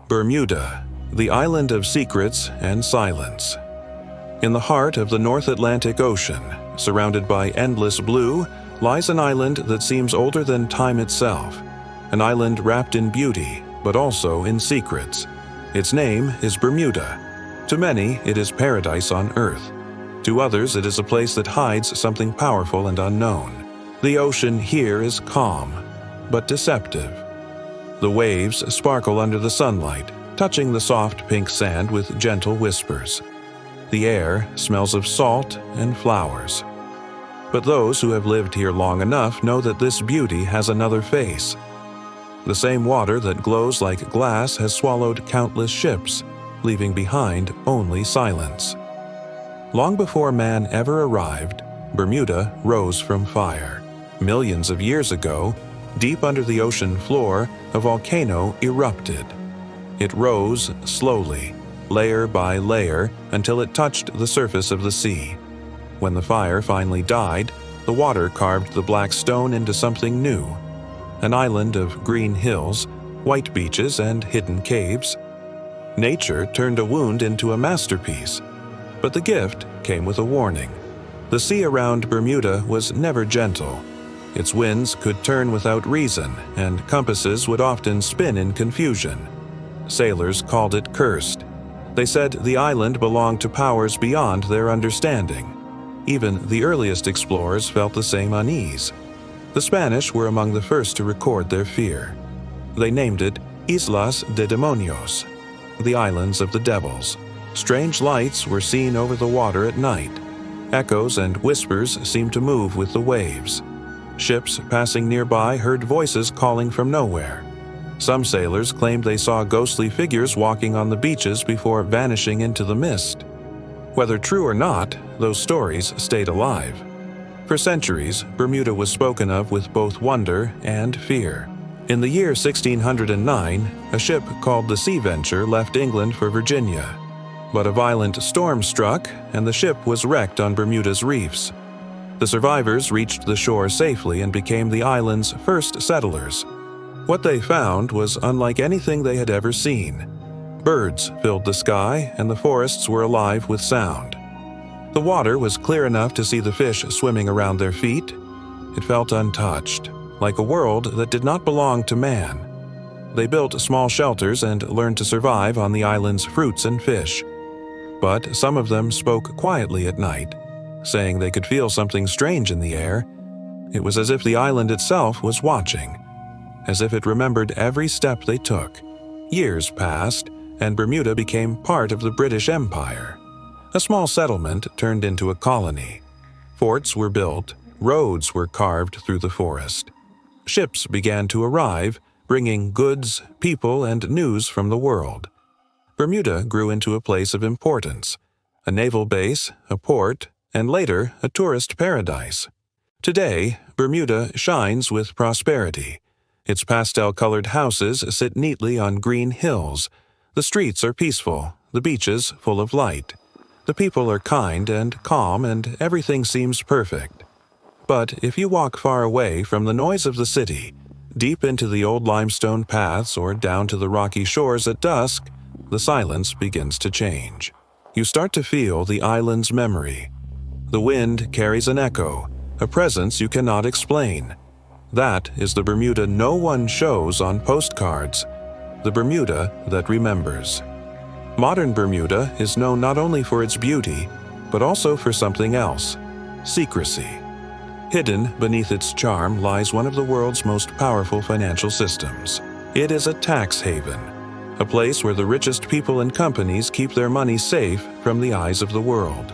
Bermuda, the island of secrets and silence. In the heart of the North Atlantic Ocean, surrounded by endless blue, lies an island that seems older than time itself. An island wrapped in beauty, but also in secrets. Its name is Bermuda. To many, it is paradise on Earth. To others, it is a place that hides something powerful and unknown. The ocean here is calm, but deceptive. The waves sparkle under the sunlight, touching the soft pink sand with gentle whispers. The air smells of salt and flowers. But those who have lived here long enough know that this beauty has another face. The same water that glows like glass has swallowed countless ships, leaving behind only silence. Long before man ever arrived, Bermuda rose from fire. Millions of years ago, deep under the ocean floor, a volcano erupted. It rose slowly, layer by layer, until it touched the surface of the sea. When the fire finally died, the water carved the black stone into something new. An island of green hills, white beaches, and hidden caves. Nature turned a wound into a masterpiece. But the gift came with a warning. The sea around Bermuda was never gentle. Its winds could turn without reason, and compasses would often spin in confusion. Sailors called it cursed. They said the island belonged to powers beyond their understanding. Even the earliest explorers felt the same unease. The Spanish were among the first to record their fear. They named it Islas de Demonios, the Islands of the Devils. Strange lights were seen over the water at night. Echoes and whispers seemed to move with the waves. Ships passing nearby heard voices calling from nowhere. Some sailors claimed they saw ghostly figures walking on the beaches before vanishing into the mist. Whether true or not, those stories stayed alive. For centuries, Bermuda was spoken of with both wonder and fear. In the year 1609, a ship called the Sea Venture left England for Virginia. But a violent storm struck, and the ship was wrecked on Bermuda's reefs. The survivors reached the shore safely and became the island's first settlers. What they found was unlike anything they had ever seen. Birds filled the sky, and the forests were alive with sound. The water was clear enough to see the fish swimming around their feet. It felt untouched, like a world that did not belong to man. They built small shelters and learned to survive on the island's fruits and fish. But some of them spoke quietly at night, saying they could feel something strange in the air. It was as if the island itself was watching, as if it remembered every step they took. Years passed, and Bermuda became part of the British Empire. A small settlement turned into a colony. Forts were built, roads were carved through the forest. Ships began to arrive, bringing goods, people, and news from the world. Bermuda grew into a place of importance, a naval base, a port, and later a tourist paradise. Today, Bermuda shines with prosperity. Its pastel-colored houses sit neatly on green hills. The streets are peaceful, the beaches full of light. The people are kind and calm, and everything seems perfect. But if you walk far away from the noise of the city, deep into the old limestone paths or down to the rocky shores at dusk, the silence begins to change. You start to feel the island's memory. The wind carries an echo, a presence you cannot explain. That is the Bermuda no one shows on postcards, the Bermuda that remembers. Modern Bermuda is known not only for its beauty, but also for something else: secrecy. Hidden beneath its charm lies one of the world's most powerful financial systems. It is a tax haven, a place where the richest people and companies keep their money safe from the eyes of the world.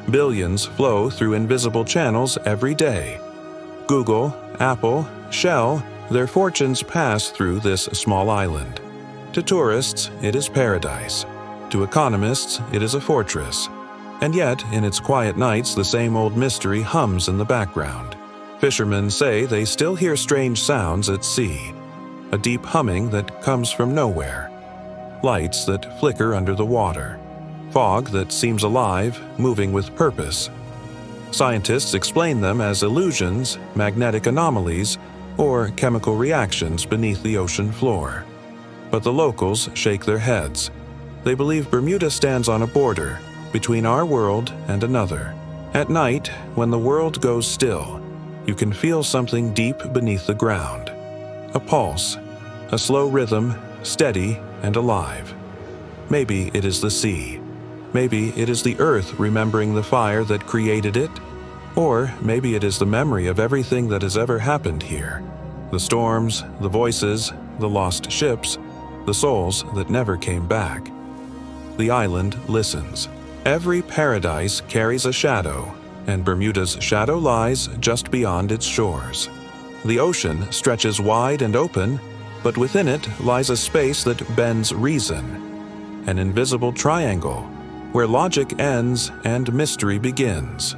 Billions flow through invisible channels every day. Google, Apple, Shell, their fortunes pass through this small island. To tourists, it is paradise. To economists, it is a fortress. And yet, in its quiet nights, the same old mystery hums in the background. Fishermen say they still hear strange sounds at sea, a deep humming that comes from nowhere. Lights that flicker under the water. Fog that seems alive, moving with purpose. Scientists explain them as illusions, magnetic anomalies, or chemical reactions beneath the ocean floor. but the locals shake their heads. They believe Bermuda stands on a border between our world and another. At night, when the world goes still, you can feel something deep beneath the ground. A pulse, a slow rhythm, steady and alive. Maybe it is the sea. Maybe it is the earth remembering the fire that created it. Or maybe it is the memory of everything that has ever happened here. The storms, the voices, the lost ships, the souls that never came back. The island listens. Every paradise carries a shadow, and Bermuda's shadow lies just beyond its shores. The ocean stretches wide and open, but within it lies a space that bends reason, an invisible triangle, where logic ends and mystery begins.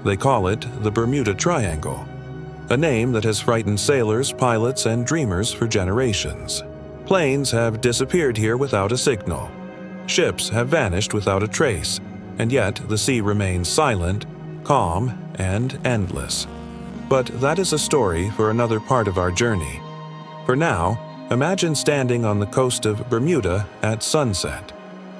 They call it the Bermuda Triangle, a name that has frightened sailors, pilots, and dreamers for generations. Planes have disappeared here without a signal. Ships have vanished without a trace, and yet the sea remains silent, calm, and endless. But that is a story for another part of our journey. For now, imagine standing on the coast of Bermuda at sunset.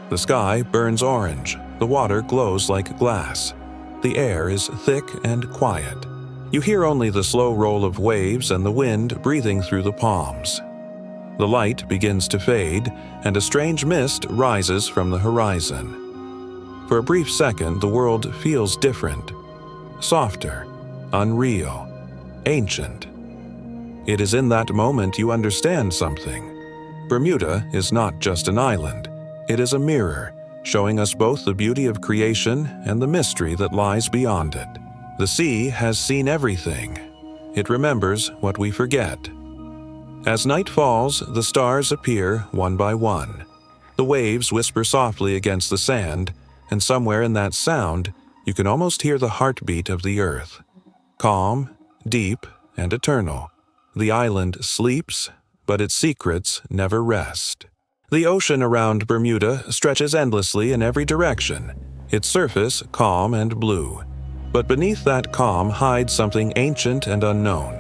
The sky burns orange, the water glows like glass. The air is thick and quiet. You hear only the slow roll of waves and the wind breathing through the palms. The light begins to fade, and a strange mist rises from the horizon. For a brief second, the world feels different, softer, unreal, ancient. It is in that moment you understand something. Bermuda is not just an island. It is a mirror, showing us both the beauty of creation and the mystery that lies beyond it. The sea has seen everything. It remembers what we forget. As night falls, the stars appear one by one. The waves whisper softly against the sand, and somewhere in that sound, you can almost hear the heartbeat of the earth. Calm, deep, and eternal. The island sleeps, but its secrets never rest. The ocean around Bermuda stretches endlessly in every direction, its surface calm and blue. But beneath that calm hides something ancient and unknown.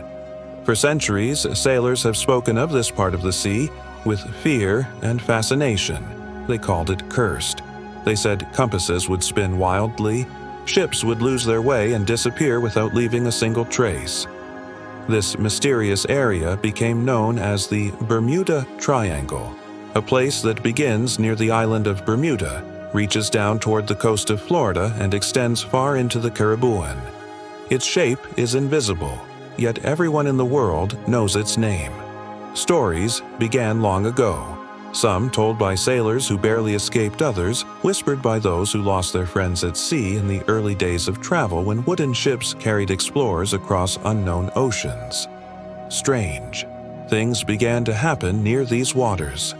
For centuries, sailors have spoken of this part of the sea with fear and fascination. They called it cursed. They said compasses would spin wildly, ships would lose their way and disappear without leaving a single trace. This mysterious area became known as the Bermuda Triangle, a place that begins near the island of Bermuda, reaches down toward the coast of Florida, and extends far into the Caribbean. Its shape is invisible, yet everyone in the world knows its name. Stories began long ago, some told by sailors who barely escaped others, whispered by those who lost their friends at sea in the early days of travel when wooden ships carried explorers across unknown oceans. Strange. Things began to happen near these waters.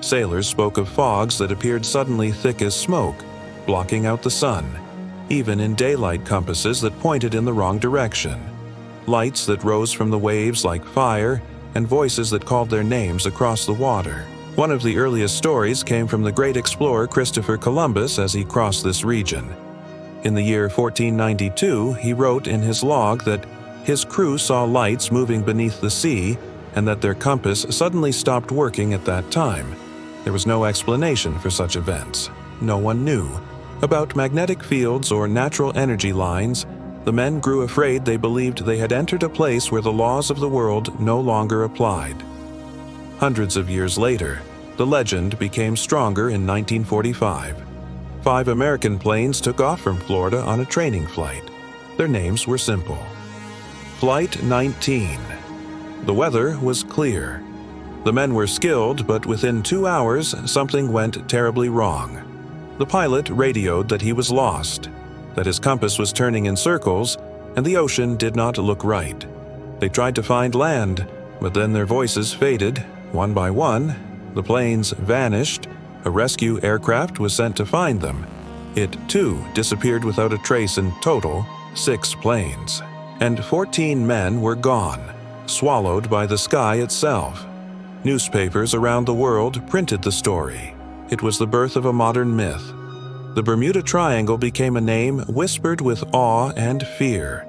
Sailors spoke of fogs that appeared suddenly thick as smoke, blocking out the sun, even in daylight compasses that pointed in the wrong direction. Lights that rose from the waves like fire, and voices that called their names across the water. One of the earliest stories came from the great explorer Christopher Columbus as he crossed this region. In the year 1492, he wrote in his log that his crew saw lights moving beneath the sea and that their compass suddenly stopped working at that time. There was no explanation for such events. No one knew. About magnetic fields or natural energy lines, the men grew afraid. They believed they had entered a place where the laws of the world no longer applied. Hundreds of years later, the legend became stronger in 1945. 5 American planes took off from Florida on a training flight. Their names were simple. Flight 19. The weather was clear. The men were skilled, but within 2 hours, something went terribly wrong. The pilot radioed that he was lost, that his compass was turning in circles, and the ocean did not look right. They tried to find land, but then their voices faded, one by one. The planes vanished. A rescue aircraft was sent to find them. It, too, disappeared without a trace. In total, 6 planes. And 14 men were gone, swallowed by the sky itself. Newspapers around the world printed the story. It was the birth of a modern myth. The Bermuda Triangle became a name whispered with awe and fear.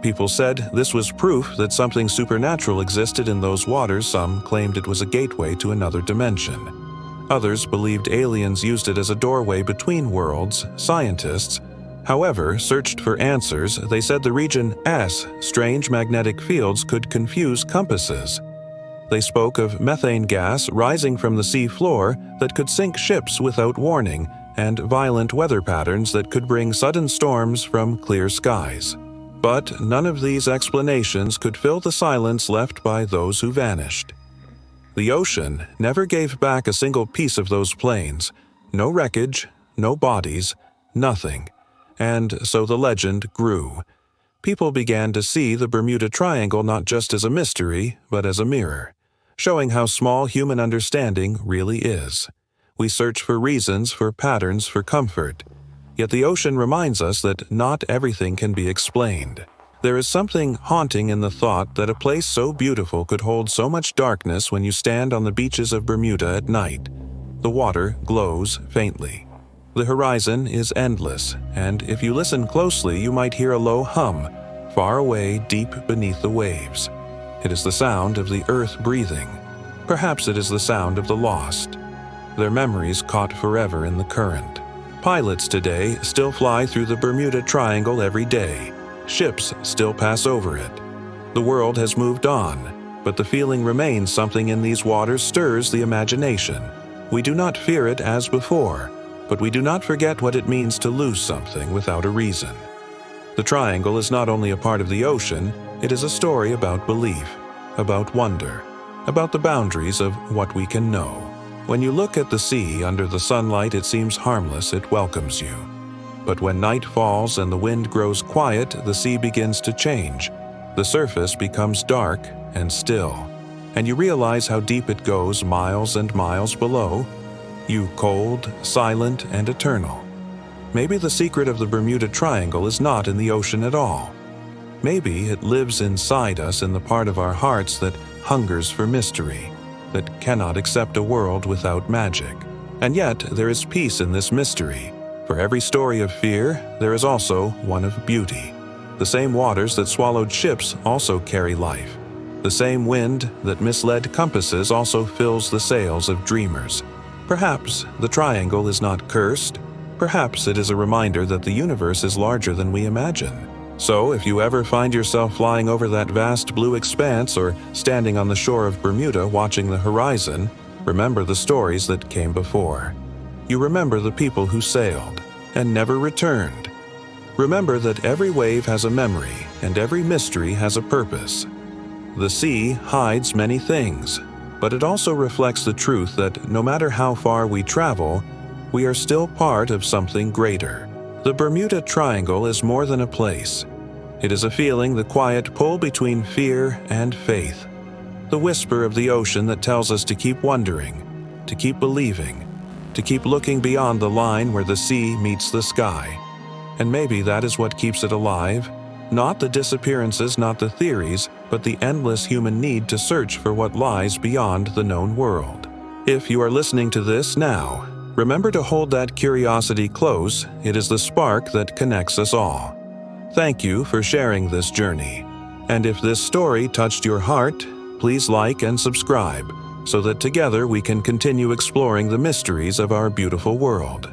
People said this was proof that something supernatural existed in those waters. Some claimed it was a gateway to another dimension. Others believed aliens used it as a doorway between worlds. Scientists, however, searched for answers. They said the region's strange magnetic fields could confuse compasses. They spoke of methane gas rising from the sea floor that could sink ships without warning, and violent weather patterns that could bring sudden storms from clear skies. But none of these explanations could fill the silence left by those who vanished. The ocean never gave back a single piece of those planes. No wreckage, no bodies, nothing. And so the legend grew. People began to see the Bermuda Triangle not just as a mystery, but as a mirror, showing how small human understanding really is. We search for reasons, for patterns, for comfort. Yet the ocean reminds us that not everything can be explained. There is something haunting in the thought that a place so beautiful could hold so much darkness. When you stand on the beaches of Bermuda at night, the water glows faintly. The horizon is endless, and if you listen closely, you might hear a low hum, far away deep beneath the waves. It is the sound of the earth breathing. Perhaps it is the sound of the lost, their memories caught forever in the current. Pilots today still fly through the Bermuda Triangle every day. Ships still pass over it. The world has moved on, but the feeling remains. Something in these waters stirs the imagination. We do not fear it as before, but we do not forget what it means to lose something without a reason. The triangle is not only a part of the ocean, it is a story about belief, about wonder, about the boundaries of what we can know. When you look at the sea under the sunlight, it seems harmless, it welcomes you. But when night falls and the wind grows quiet, the sea begins to change. The surface becomes dark and still, and you realize how deep it goes, miles and miles below. You cold, silent, and eternal. Maybe the secret of the Bermuda Triangle is not in the ocean at all. Maybe it lives inside us, in the part of our hearts that hungers for mystery, that cannot accept a world without magic. And yet, there is peace in this mystery. For every story of fear, there is also one of beauty. The same waters that swallowed ships also carry life. The same wind that misled compasses also fills the sails of dreamers. Perhaps the triangle is not cursed. Perhaps it is a reminder that the universe is larger than we imagine. So, if you ever find yourself flying over that vast blue expanse or standing on the shore of Bermuda watching the horizon, remember the stories that came before. You remember the people who sailed and never returned. Remember that every wave has a memory and every mystery has a purpose. The sea hides many things, but it also reflects the truth that no matter how far we travel, we are still part of something greater. The Bermuda Triangle is more than a place. It is a feeling, the quiet pull between fear and faith. The whisper of the ocean that tells us to keep wondering, to keep believing, to keep looking beyond the line where the sea meets the sky. And maybe that is what keeps it alive. Not the disappearances, not the theories, but the endless human need to search for what lies beyond the known world. If you are listening to this now, remember to hold that curiosity close. It is the spark that connects us all. Thank you for sharing this journey. And if this story touched your heart, please like and subscribe so that together we can continue exploring the mysteries of our beautiful world.